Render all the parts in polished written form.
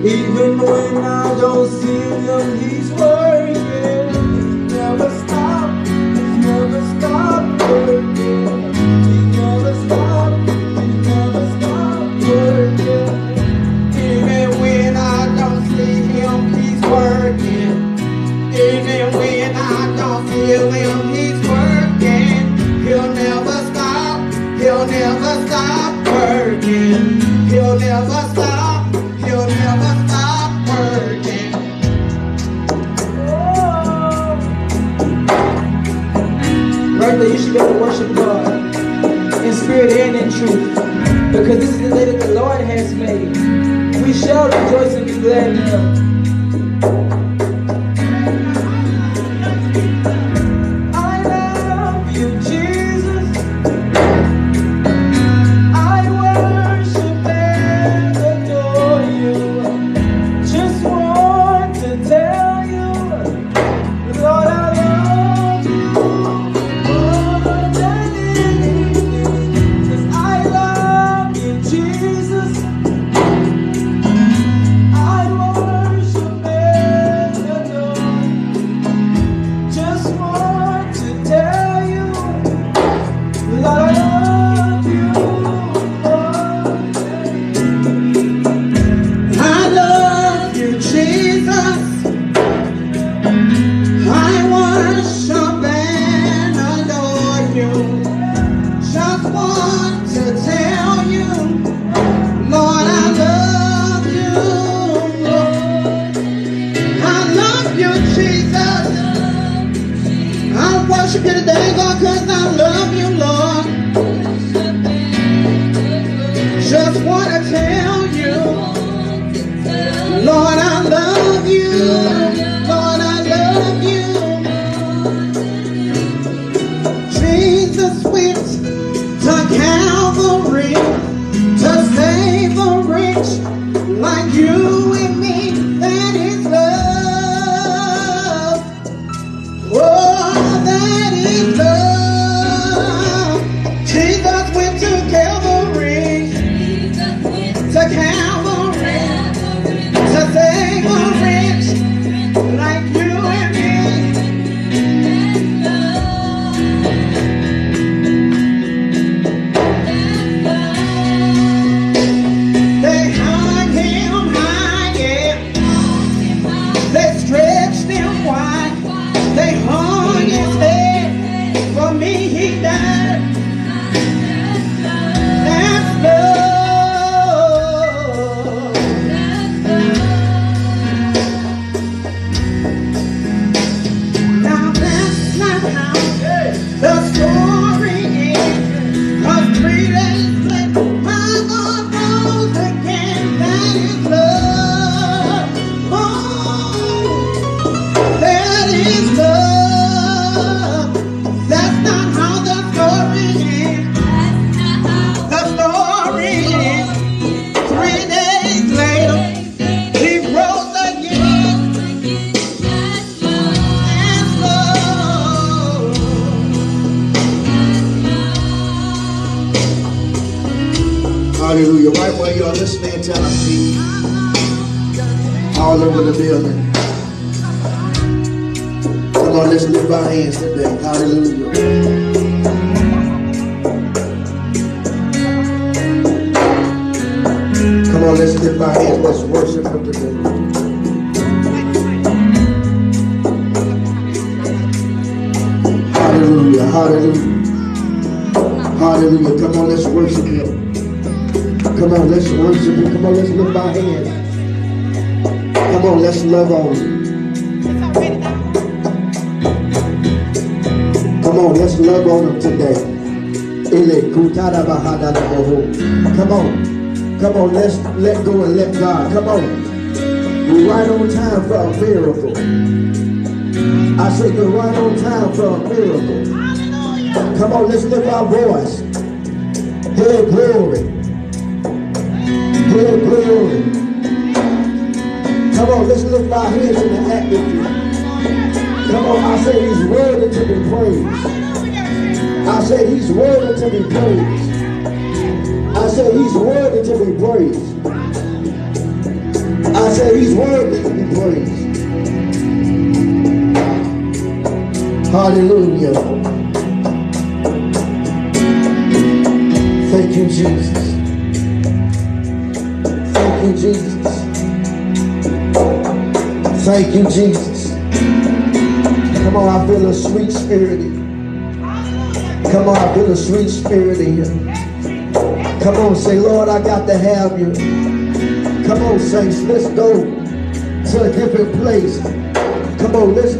Even when I don't see him, he's working. He never stopped, he never stopped working. He never stopped, he never stopped working. Even when I don't see him, he's working. Even when I don't feel him, he's working. He'll never stop, he'll never stop working. He'll never stop, he'll never stop working. Oh. Right there, you should be able to worship God in spirit and in truth, because this is the day that the Lord has made. We shall rejoice and be glad in him. Hallelujah. Right where you are listening to our feet all over the building. Come on, let's lift our hands today. Hallelujah. Come on, let's lift our hands. Let's worship him today. Hallelujah, hallelujah. Hallelujah. Come on, let's worship him. Come on, let's worship him. Come on, let's lift our hands. Come on, let's love on him. Come on, let's love on him today. Come on. Come on, let's let go and let God. Come on. We're right on time for a miracle. I said you're right on time for a miracle. Come on, let's lift our voice. Hey, glory. Hey, glory. Come on, let's lift our hands in the atmosphere. Come on, I say he's worthy to be praised. I say he's worthy to be praised. I say he's worthy to be praised. I say he's worthy to be praised. Hallelujah. Thank you, Jesus. Thank you, Jesus. Thank you, Jesus. Come on, I feel a sweet spirit in you. Come on, I feel a sweet spirit in you. Come on, say, Lord, I got to have you. Come on, saints, let's go to a different place. Come on, let's,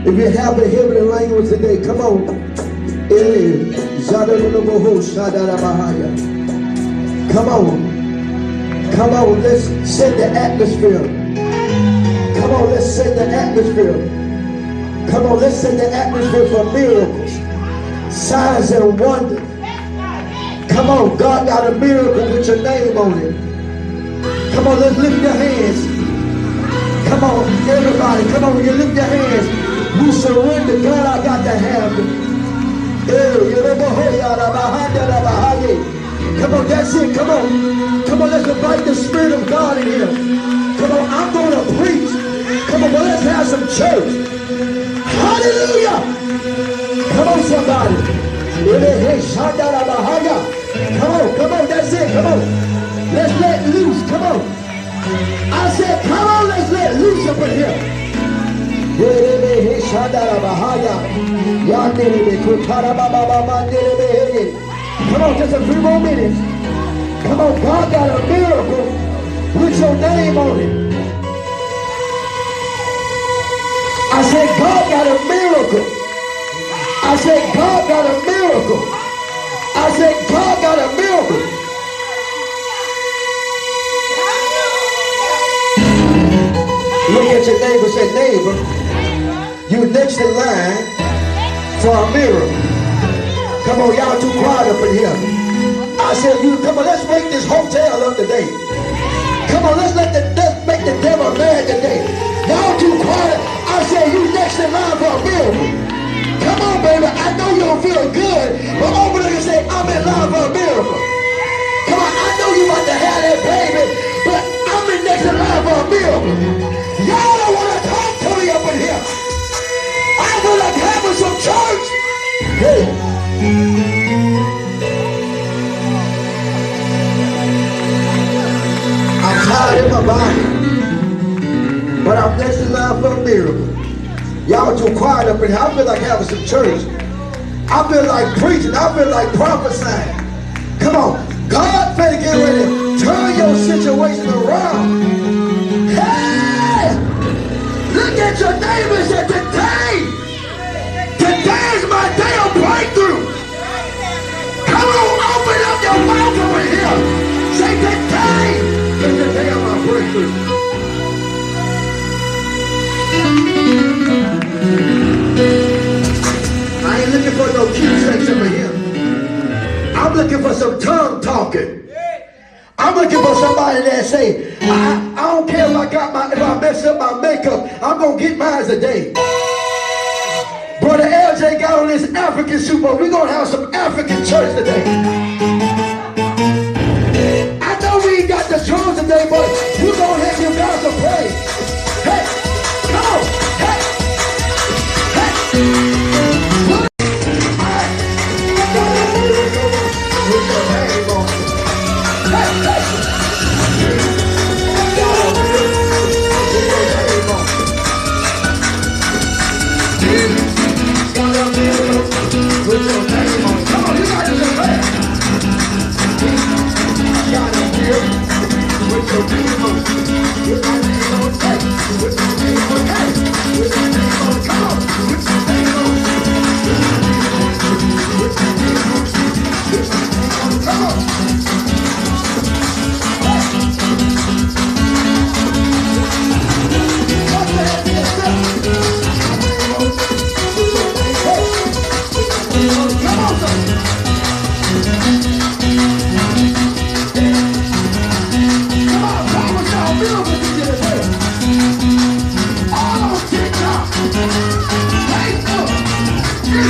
if you have a heavenly language today, come on. Come on. Come on, let's set the atmosphere. Come on, let's set the atmosphere. Come on, let's set the atmosphere for miracles, signs and wonders. Come on, God got a miracle with your name on it. Come on, let's lift your hands. Come on, everybody, come on, when you lift your hands, you surrender. God, I got to have you. Come on, that's it, come on. Come on, let's invite the Spirit of God in here. Come on, I'm going to preach. Come on, but let's have some church. Hallelujah. Come on, somebody. Come on, that's it, come on. Let's let loose, come on. I said, come on, let's let loose up in here. Come on, just a few more minutes. Come on, God got a miracle with your name on it. I said, God got a miracle. I said, God got a miracle. I said, God got a miracle. Look at your neighbor, say, neighbor, you next in line for a miracle. Come on, y'all too quiet up in here. I said, come on, let's make this hotel up today. Come on, let's make the devil mad today. Y'all too quiet. I said, you next in line for a miracle. Come on, baby. I know you don't feel good, but over there you say, I'm in line for a miracle. Come on, I know you about to have that baby, but I'm in next in line for a miracle. Y'all don't want to talk to me up in here. I feel like having some church. Hey. I'm tired in my body, but I'm next in line for a miracle. Y'all too quiet up in here. I feel like having some church. I feel like preaching. I feel like prophesying. Come on. God finna get ready to turn your situation around. Hey! Look at your neighbor and say, today's my day of breakthrough. Come on, open up your mouth over here. Say, today is the day of my breakthrough. I ain't looking for no cute sex over here. I'm looking for some tongue talking. I'm looking for somebody that say, I don't care if I mess up my makeup, I'm gonna get mine today. Brother LJ got on this African suit, but we're gonna have some African church today. I know we ain't got the drums today, but we're gonna have you guys to pray. Hey, come on, hey, hey.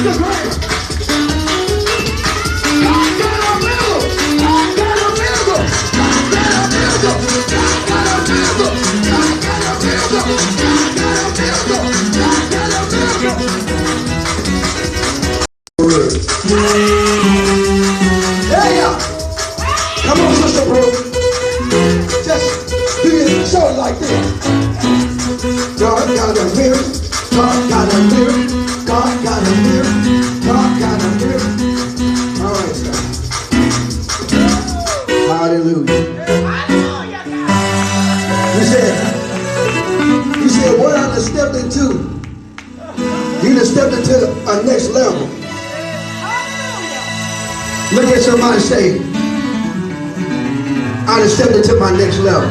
the ground. God got a miracle. God got a miracle. God got a miracle. God got a miracle. God got a miracle. God got a miracle. God got a miracle. Yeah. Come on, Sister Brooke. Just do it, show it like this. God got a miracle. God got a miracle. God got a miracle. God got a miracle. All right, sir. Hallelujah. You said what I done stepped into. You done stepped into a next level. Look at somebody say, I done stepped into my next level.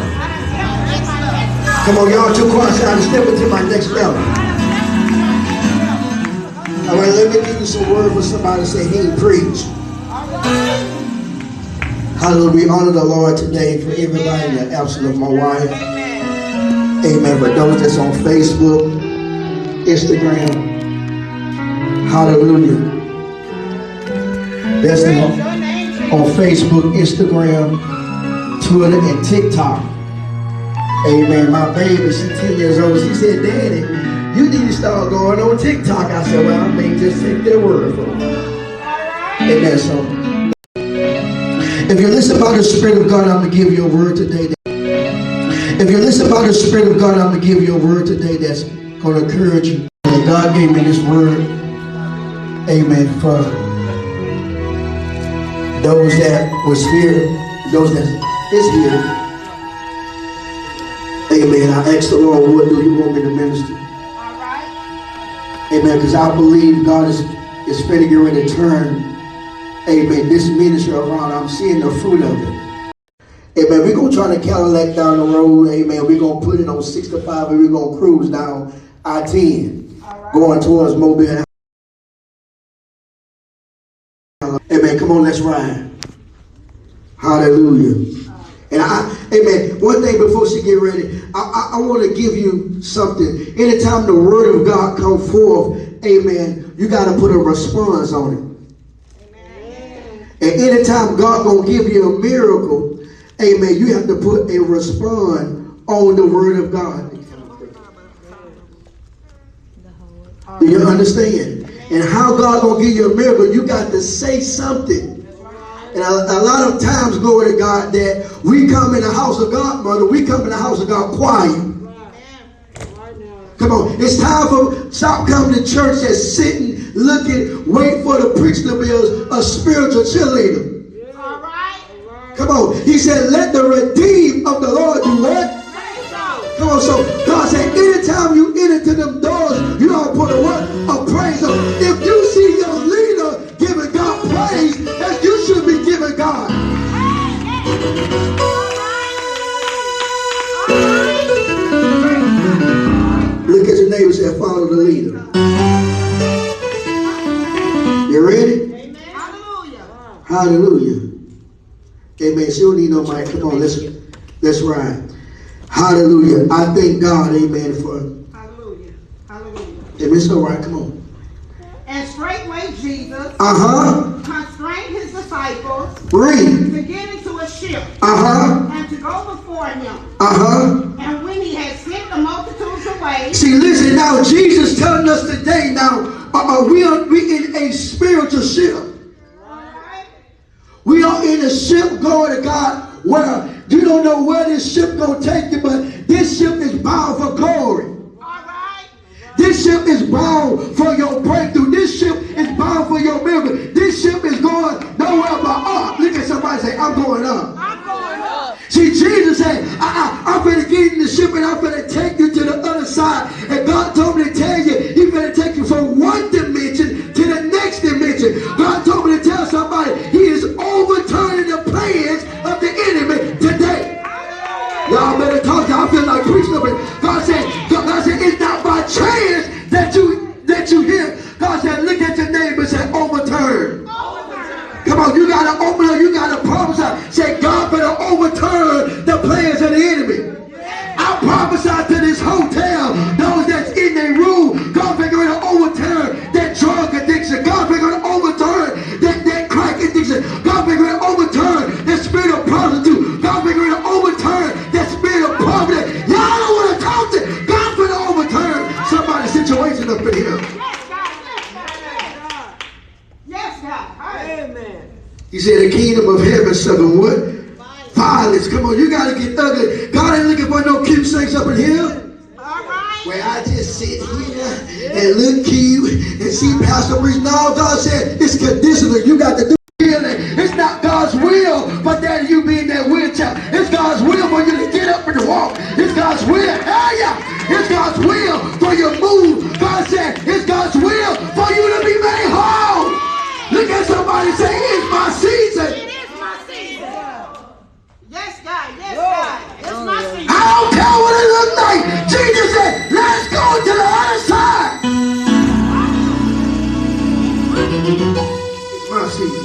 Come on, y'all too quiet. Say, I done stepped into my next level. All right, let me give you some word for somebody to say, he ain't preach. Hallelujah. We honor the Lord today for everybody in the absence of my wife. Amen. For those that's on Facebook, Instagram. Hallelujah. That's on Facebook, Instagram, Twitter, and TikTok. Amen. My baby, she's 10 years old. She said, Daddy, you need to start going on TikTok. I said, well, I may just take their word for it. Amen. So, if you're listening by the Spirit of God, I'm going to give you a word today. If you're listening by the Spirit of God, I'm going to give you a word today that's going to encourage you. And God gave me this word, amen, for those that was here, those that is here. Amen. I asked the Lord, what do you want me to minister? All right. Amen. Because I believe God is finna get ready to turn, amen, this ministry around. I'm seeing the fruit of it. Amen. We're going to try to Cadillac down the road. Amen. We're going to put it on 65 and we're going to cruise down I-10 going towards Mobile. Amen. Come on, let's ride. Hallelujah. And amen, one thing before she get ready, I want to give you something. Anytime the word of God come forth, amen, you got to put a response on it. Amen. And anytime God going to give you a miracle, amen, you have to put a response on the word of God. Do you understand? And how God going to give you a miracle, you got to say something. And a lot of times, glory to God, that we come in the house of God, mother, we come in the house of God quiet. Come on, it's time for stop coming to church that's sitting, looking, wait for the preacher to be a spiritual cheerleader. All right. Come on, he said, let the redeemed of the Lord do what? Come on, so God said, anytime you enter to them doors, you don't put a what? A praise on. If you see your leader giving God praise, that you should be giving God. Look at your neighbor and say, follow the leader. You ready? Hallelujah. Hallelujah. Amen. She don't need no mic. Come on, let's ride. Hallelujah. I thank God, amen, for. Hallelujah. Hallelujah. Amen. It's all right. Come on. And straightway Jesus constrained his disciples to get into a ship and to go before him. And when he had sent the multitudes away. See, listen now, Jesus telling us today now, we in a spiritual ship. Right. We are in a ship, glory to God, where you don't know where this ship gonna take you, but this ship is bound for glory. This ship is bound for your breakthrough. This ship is bound for your miracle. This ship is going nowhere but up. Look at somebody say, I'm going up. I'm going up. See, Jesus said, I'm going to get in the ship and I'm going to take you to the other side. And God told me to tell you, He's going to take you from one dimension to the next dimension. God told me to tell somebody, He is overturning the plans of the enemy today. Y'all better talk. I feel like preaching up it. God said, it's not by chance that you hear. God said, look at your neighbor and say, overturn. Come on, you got to open up. You got to prophesy. Say, God better overturn the plans of the enemy. I prophesy to this hotel, those that's in their room, God better overturn that drug addiction. God He said the kingdom of heaven suffered what? Violence. Come on, you got to get ugly. God ain't looking for no cute saints up in here. Where I just sit here and look cute and see Pastor preach. No, God said it's conditional. You got to do healing. It's not God's will, but that you be in that wheelchair. It's God's will for you to get up and walk. It's God's will. Hell yeah. It's God's will for you to move. God said it's God's will for you to be made whole. Look at somebody say, it's my season. It is my season. Yes, God. Yes, God. It's my season. I don't care what it looks like. Jesus said, let's go to the other side. It's my season.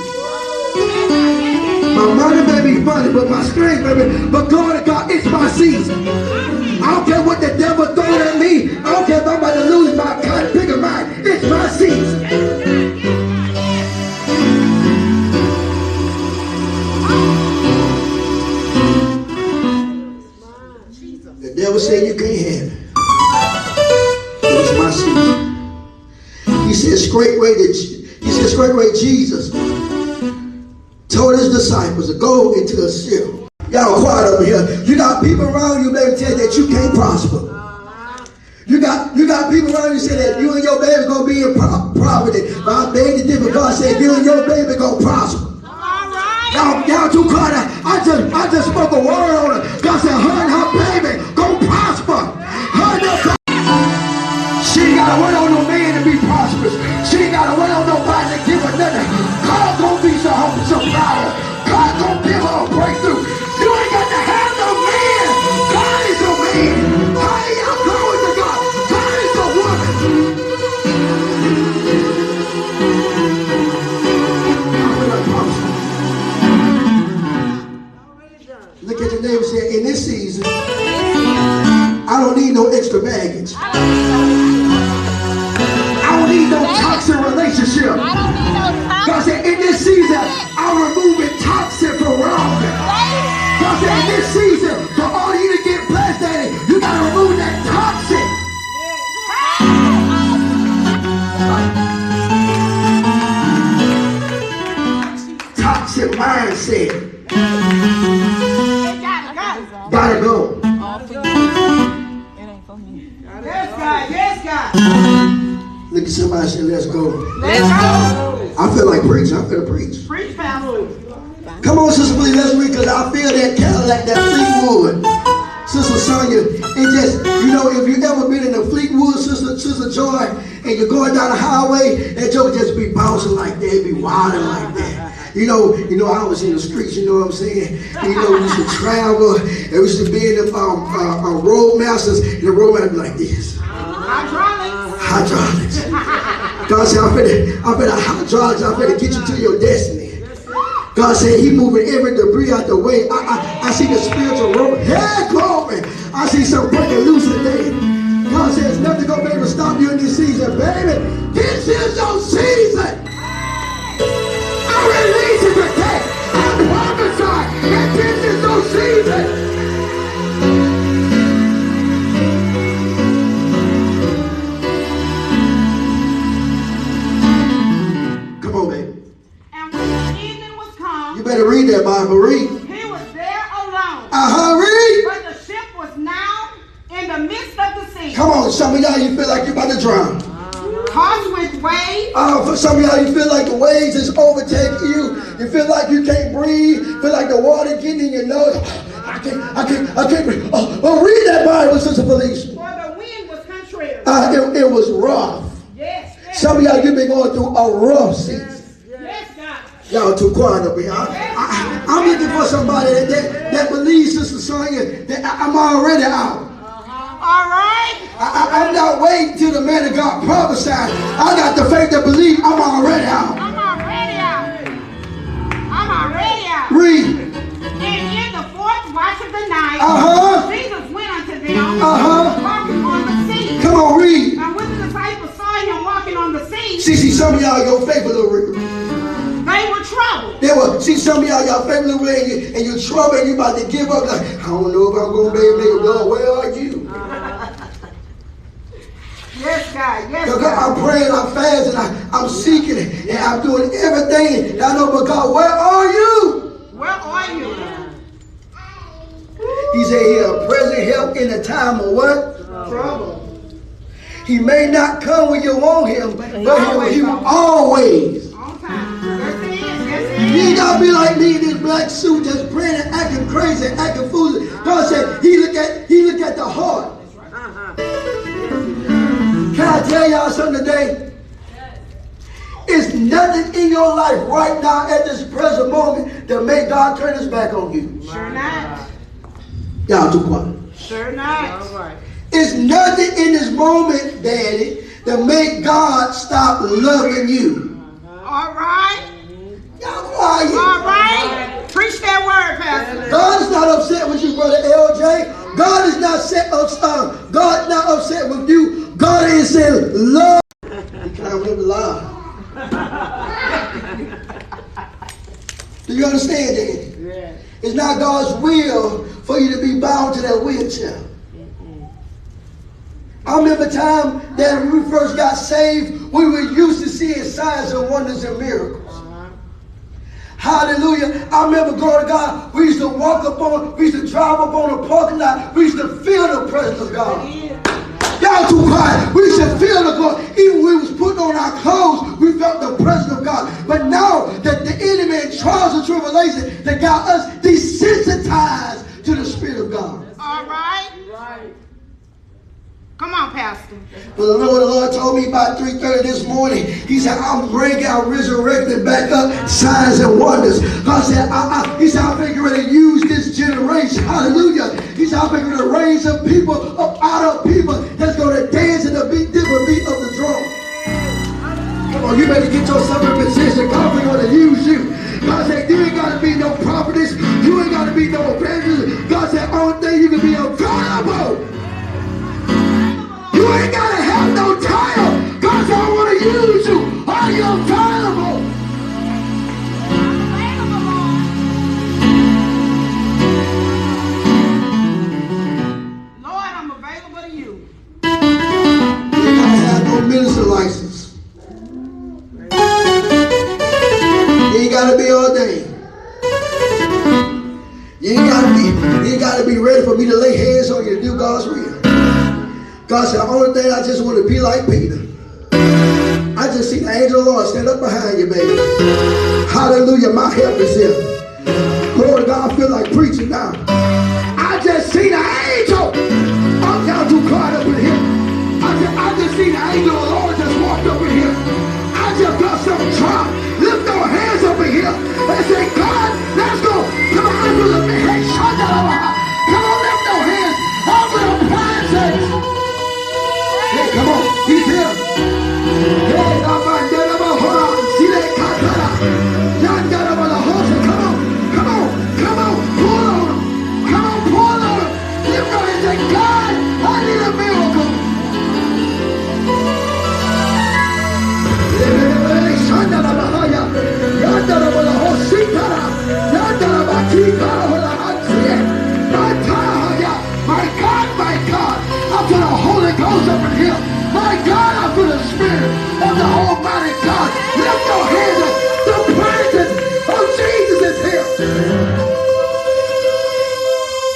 My money may be funny, but my strength, baby. But glory to God, it's my season. I don't care what the devil throwing at me. I don't care if I'm about to lose my kind, bigger mind. It's my season. The devil said you can't have it. It's my season. He said straightway Jesus told his disciples to go into a ship. Y'all quiet over here. You got people around you, baby, tell you that you can't prosper. You got people around you say that you and your baby gonna be in poverty. But I beg to differ. God said you and your baby gonna prosper. Y'all too quiet. I just spoke a word on her. God said her and her baby gonna prosper. Her and her she ain't gotta wait on no man to be prosperous. She ain't gotta wait on nobody to give her nothing. God gonna be so hope supplier. God gonna give her a breakthrough. You ain't got to have no man. God is a man. Honey, I'm going to God. God is a woman. Look at your neighbor and say, in this season, I don't need no extra baggage. I don't need no toxic relationship. God said, in this season, I'm removing toxic from around me. God said, in this season, for all you to get blessed, Daddy, you got to remove that toxic. Toxic mindset. Gotta go. Yes, God. Yes, God. Look at somebody and say, let's go. Let's go. I feel like preaching. I'm going to preach. Preach, Pastor. Come on, Sister Lee, let's read, because I feel that Cadillac, that Fleetwood. Sister Sonia, it just, you know, if you've ever been in a Fleetwood, Sister Joy, and you're going down the highway, that joke just be bouncing like that, it be wilding like that. You know, I was in the streets, you know what I'm saying? You know, we used to travel, and we used to be in the roadmasters, and the roadmaster be like this. Hydraulics. God said, I'm finna hydraulics, I'm finna get you to your destiny. God said he moving every debris out the way. I see the spiritual rope. Hey, glory. I see something breaking loose today. God says nothing gonna be able to stop you in this season, baby. This is your season. I release it today. I prophesy that this is your season. Come on, baby. You better read that Bible. Read. He was there alone. Read. But the ship was now in the midst of the sea. Come on, some of y'all, you feel like you're about to drown. Tossed with waves. For some of y'all, you feel like the waves is overtaking you. You feel like you can't breathe. Feel like the water getting in your nose. I can't breathe. Read that Bible, Sister Felicia. For the wind was contrary. It was rough. Yes. Some of y'all, you've been going through a rough season. Yes, God. Y'all too quiet up here. I'm looking for somebody that believes, Sister Sonia, that I'm already out. All right. I'm not waiting till the man of God prophesies. I got the faith to believe I'm already out. I'm already out. I'm already out. Read. And in the fourth watch of the night, Jesus went unto them, walking on the sea. Come on, read. And when the disciples saw him walking on the sea, See, some of y'all, your faith a little real. they were troubled. Some of y'all faith a little real, and you're troubled, and you're about to give up. Like, I don't know if I'm going to be able to make it. Lord, where are you? Yes, God. Yes, God. I'm praying, I'm fasting, I'm seeking it, and I'm doing everything that I know. But God, where are you? Where are you? He said he a present help in a time of what? Trouble. He may not come when you want him, but he will always. On time. Yes, it is. Yes, it is. You ain't gotta be like me in this black suit, just praying and acting crazy, acting foolish. God said he look at the heart. Can I tell y'all something today? It's nothing in your life right now at this present moment that make God turn his back on you. Sure not. Y'all too quiet. Sure not. All right. It's nothing in this moment, Daddy, that make God stop loving you. All right. Y'all quiet. All right. Preach that word, Pastor. God is not upset with you, Brother LJ. God is not upset with you. God is saying love. He can't live a lie. Do you understand that? Yeah. It's not God's will for you to be bound to that wheelchair. I remember a time that when we first got saved, we were used to seeing signs and wonders and miracles. Hallelujah. I remember, glory to God, we used to drive up on the parking lot. We used to feel the presence of God. Y'all too quiet. We used to feel the God. Even when we was putting on our clothes, we felt the presence of God. But now that the enemy and trials and tribulations that got us desensitized to the Spirit of God. All right. Come on, Pastor. But the Lord told me about 3:30 this morning. He said, I'm resurrected back up signs and wonders. God said, he said, I'm ready to use this generation. Hallelujah. He said, I'm ready to raise up people up out of people that's going to dance in the different beat of the drum. Come on, you better get yourself in position. God is going to use you. God said, you ain't got to be no prophetess. You ain't got to be no evangelist. God said, only thing you can be available. You ain't got to have no title. God said, I want to use you. Are you available? Lord, I'm available to you. You ain't got to have no minister license. You ain't got to be ordained. You ain't got to be ready for me to lay hands on you to do God's will. God said, the only thing I just want to be like Peter. I just see the angel of the Lord stand up behind you, baby. Hallelujah, my help is here. Glory to God, I feel like preaching now. I just see the angel. I'm down too quiet up in here. I just see the angel of the Lord just walked up in here. I just got some try. Lift your hands up in here and say, God, let's go. Come on, let's do the hey, shut that. Come on, lift your hands over the appliances. Hey, come on, he's here. Hey, come on, pull on him. Come on, pull on him. Lift your hands and say, God, I need a miracle. My God, I put a Holy Ghost up in here. My God, I put a Spirit of the Almighty God. Lift your hands up. The presence of Jesus is here.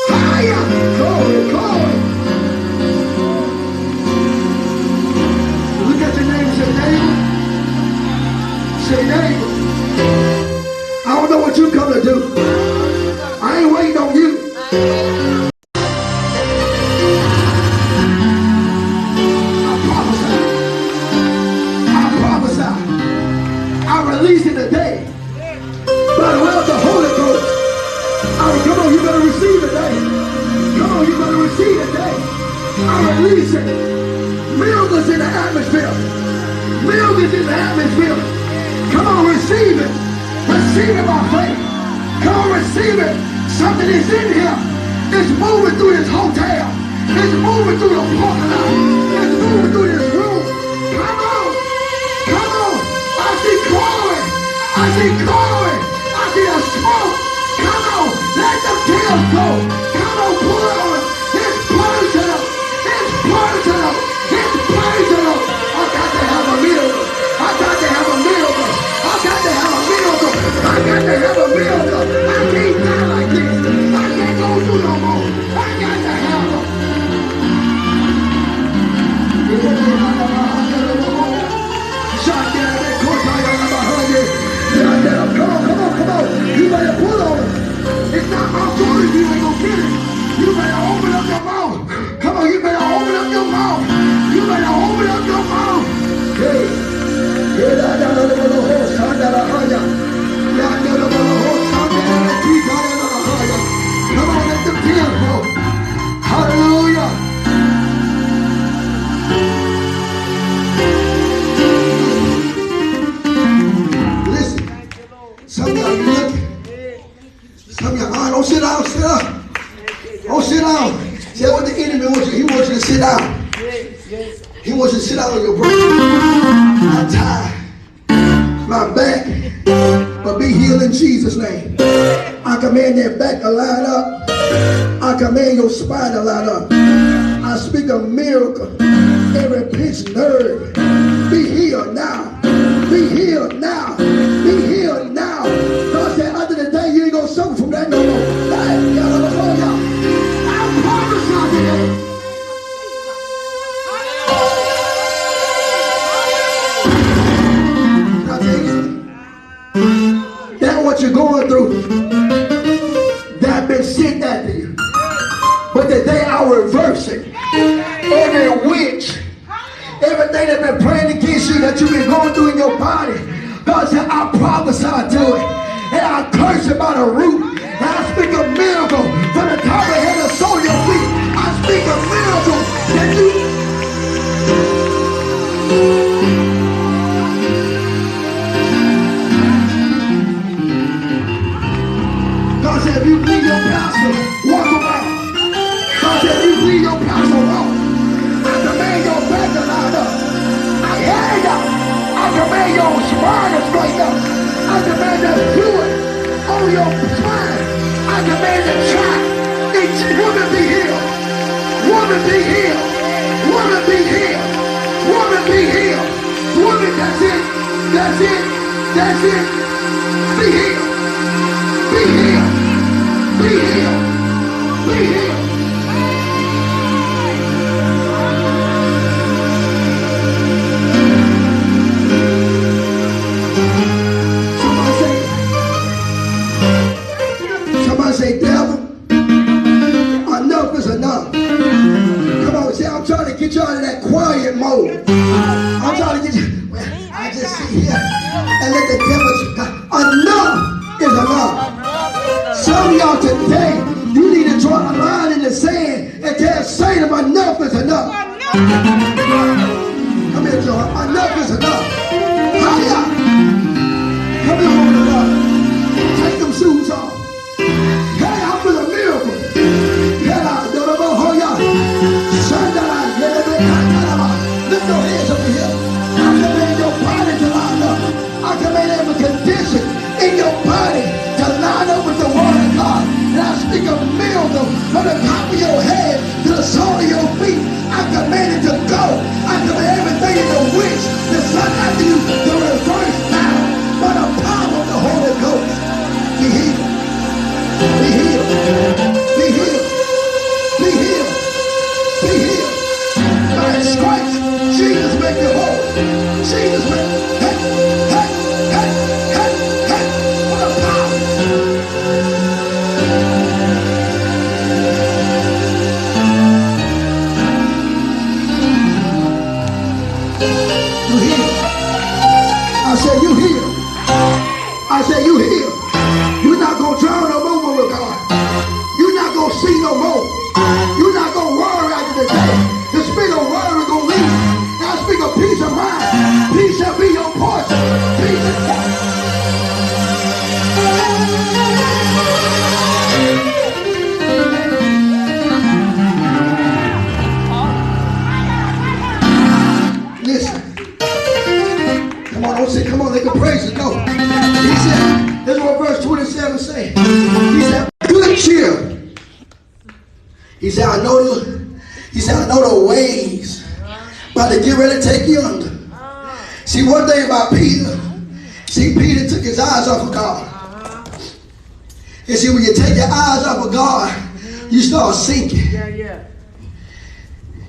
Higher. Glory, glory. Look at your neighbor. Say, neighbor. Say, neighbor. I don't know what you come to do. I ain't waiting on you. Releasing today by the way of the Holy Ghost. Come on, you better receive today. Come on, you better receive today. I release it. Miracles in the atmosphere. Miracles in the atmosphere. Come on, receive it. Receive it by faith. Come on, receive it. Something is in here. It's moving through this hotel. It's moving through the parking lot. It's moving through this room. Come on. Come on. I see glory. I see glory. I see a smoke. Come on. Let the tears go. Come on, pull on it. It's personal. It's personal. It's personal. Don't sit down, sit down. Don't sit down. See what the enemy wants you. He wants you to sit down. He wants you to sit down on your break. I'm tired. My back. But be healed in Jesus' name. I command that back to line up. I command your spine to line up. I speak a miracle. Every pinched nerve. Be healed now. Be healed now. Be healed now. God said, under the day, you ain't going to suffer from that no more. I promise you. That's what you're going through. That been sent after you. But today I reverse it. Every witch, everything that's been praying against you that you've been going through in your body, God said, I prophesy to it. And I curse it by the root. And I speak a miracle from the top of your head to the sole of your feet. I speak a miracle that you... God said, if you believe your pastor, walk around. God said, if you believe your pastor, walk. I command your back to line up. I hand up. I command your spine to straighten up. I command that fluid on your spine. I command the child. Each woman be healed. Woman be healed. Woman be healed. Woman be healed. Woman, that's it. That's it. That's it. Be healed. Be healed. Be healed. Be healed. Somebody say, devil, enough is enough. Come on, see, I'm trying to get you out of that quiet mode. I'm trying to get you. Well, I just sit here and let the devil. Enough is enough. Some of y'all today, you need to draw a line in the sand and tell Satan enough is enough. Come here, John. Enough is enough. Hurry up. Come here, woman of God. Take them shoes off. Hey, I feel a miracle. Lift your hands up here. I command your body to line up. I command every condition in your body to line up with the word of God. And I speak a miracle from the top of your head to the sole of your feet. I command it to go. I command everything in the witch, the son after you, to reverse now by the power of the Holy Ghost. Be healed. Be healed. Be healed. Be healed. Be healed. By his stripes, Jesus make you whole. Jesus make you hey, hey, hey, hey, hey. What a power. You heal. I said you heal. I said you heal. You're not going to drown no more with God. You're not going to see no more. You're not going to worry after the day. The spirit of worry is going to leave. And I speak of peace of mind. Peace shall be your portion. Peace is listen. Come on, don't say, come on, they can praise it. No. He said, this is what verse 27 say. He said, good cheer. He said, I know the ways about to get ready to take you under. See, one thing about Peter, Peter took his eyes off of God. And see, when you take your eyes off of God, you start sinking.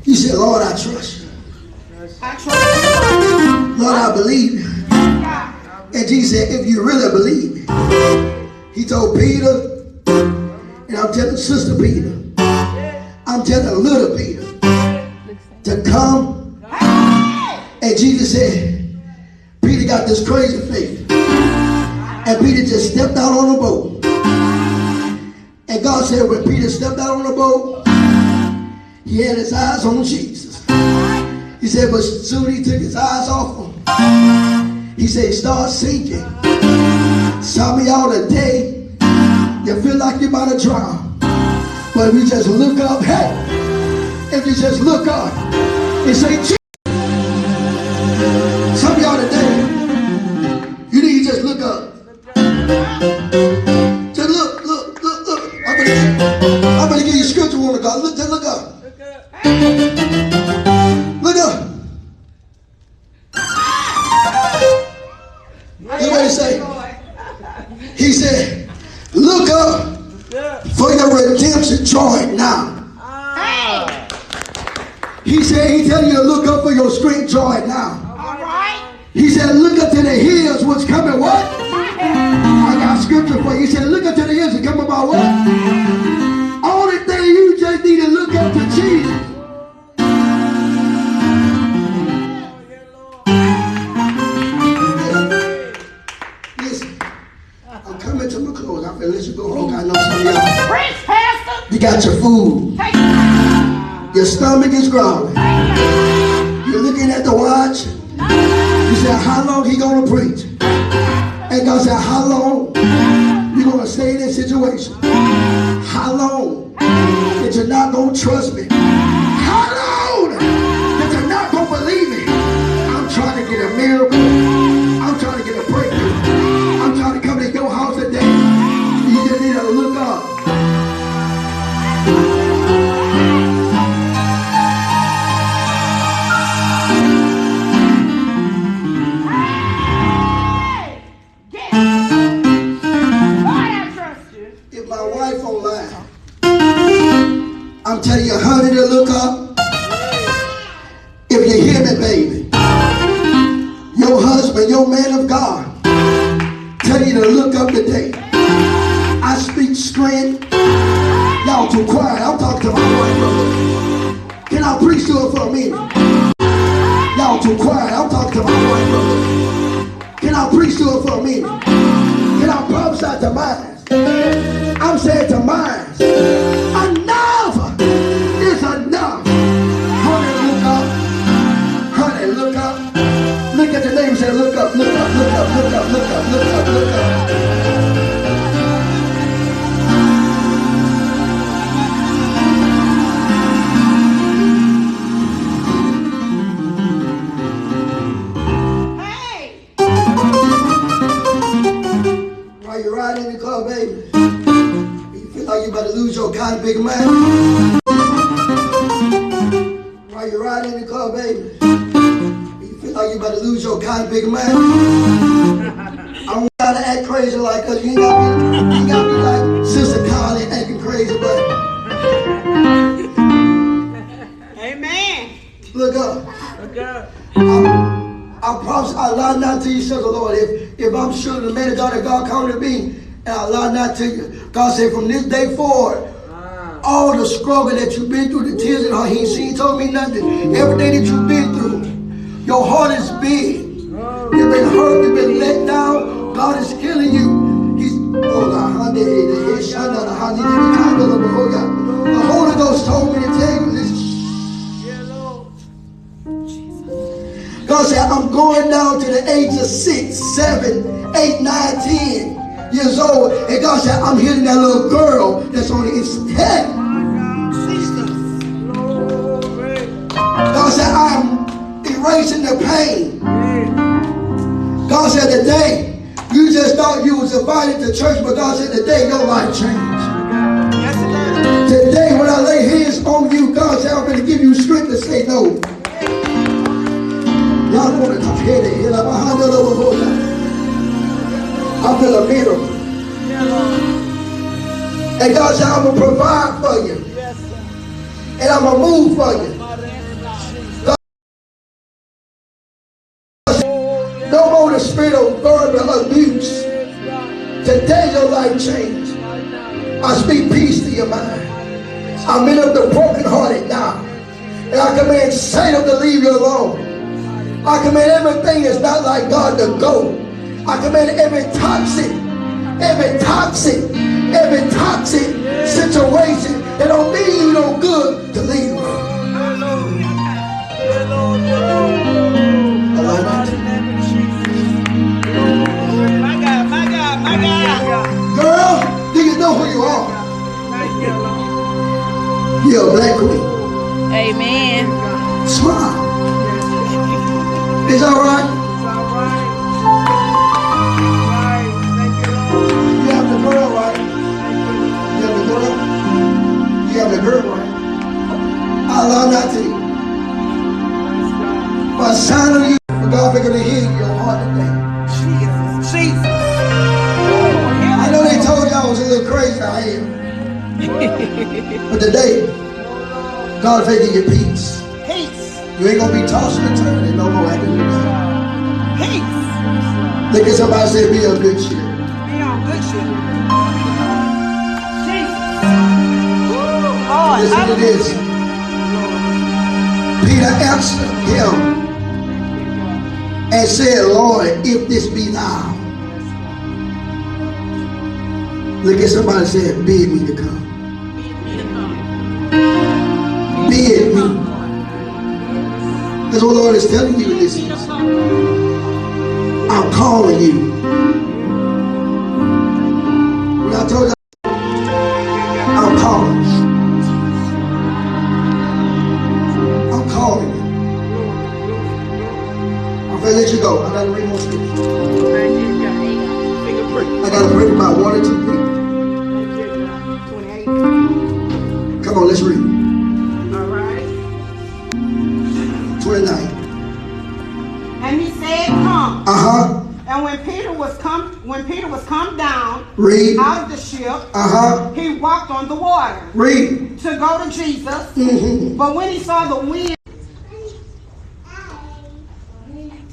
You say, Lord, I trust you. Lord, I believe you. And Jesus said, if you really believe me, he told Peter, and I'm telling Sister Peter, I'm telling little Peter to come. And Jesus said, Peter got this crazy faith. And Peter just stepped out on the boat. And God said, when Peter stepped out on the boat, he had his eyes on Jesus. He said, but soon he took his eyes off him. He said, start sinking. Some of y'all today, You feel like you're about to drown. But if you just look up, hey, if you just look up and say, Jesus. Some of y'all today, you need to just look up. Just look. I'm going to give you scripture, woman of God. Look, just look up. Look up. Look what he say. He said, look up for your redemption joy now. He said, he tell you to look up for your strength joy now. He said, look up to the hills, what's coming, what? I got scripture for you. He said, look up to the hills, and come about what? Only thing you just need to look up to Jesus. Listen, I'm coming to my close. I feel let you go home. I know some of y'all. You got your food. Your stomach is growling. You're looking at the watch. You said, how long he gonna preach? And God said, how long you gonna stay in this situation? How long that you're not gonna trust me? How long that you're not gonna believe me? I'm trying to get a miracle. I'm trying to get a breakthrough. I'm trying to come to your house today. You just need to look up. I'm telling you, honey, to look up. If you hear me, baby, your husband, your man of God, tell you to look up today. I speak strength. Y'all too quiet. I'm talking to my wife, brother. Can I preach to her for a minute? Y'all too quiet. I'm talking to my wife, brother. Can I preach to her for a minute? Can I prophesy to mine? I'm saying to mine. Enough is enough. Honey, look up. Honey, look up. Look at the neighbor and say, look up, look up, look up, look up, look up, look up, look up. Hey! While you're riding in the car, baby, like you about to lose your kind of big man. While you're riding in the car, baby, you feel like you about to lose your kind of big man. I don't gotta act crazy like us. You ain't gotta be like Sister Connie acting crazy, but Amen. look up. Look up. I promise I lie not to you, says the Lord. If I'm sure the man of God that God called to be, and I lie not to you. God said from this day forward, all the struggle that you've been through, the tears in her, he told me nothing. Everything that you've been through, your heart is big. You've been hurt, you've been let down. God is killing you. He's the Holy Ghost told me to tell you this. God said, I'm going down to the age of 6, 7, 8, 9, 10 years old, and God said, I'm healing that little girl that's on the head. God said, I'm erasing the pain. God said, today, you just thought you was invited to church, but God said, today your life changed. Today, when I lay hands on you, God said, I'm going to give you strength to say no. Y'all want to hear it. I feel a miracle. And God said, I'm going to provide for you. And I'm going to move for you. God said, no more the spirit of verbal abuse. Today your life changed. I speak peace to your mind. I mend up the brokenhearted now. And I command Satan to leave you alone. I command everything that's not like God to go. I command every toxic situation that don't mean you no good to leave. My God. Girl, do you know who Amen. Smile. It's all right. You have the girl right. You have the girl. You have the girl right. I love that to you. By the sound of you, God began to heal your heart today. Jesus. I know they told you I was a little crazy. I am. But today, God will give you peace. Peace. You ain't gonna be tossing and turning no more after you. Peace. Look at somebody say, be on good shit. Be on good shit. Jesus. Lord, Listen to this. Peter answered him and said, Lord, if this be thou. Look at somebody saying, bid me to come. Bid me. That's what the Lord is telling you in this season. I'm calling you. When I told you, I'm calling you. I'm calling you. I'm going to let you go. I got to read more scripture. I got to bring about 1 or 2 people. Come on, let's read. all right. 29. And he said, come. Uh-huh. And when Peter was come down Read. out of the ship, Uh-huh. he walked on the water Read. to go to Jesus. Mm-hmm. But when he saw the wind,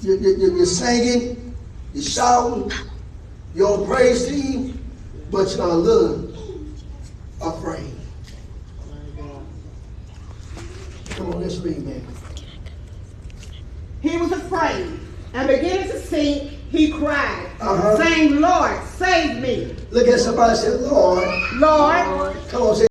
You're singing, you're shouting, you're on praise team, but you're a little afraid. Come on, let's read, man. he was afraid, and beginning to sink, he cried, Uh-huh. saying, Lord, save me. Look at somebody and say, Lord. Lord, Come on, say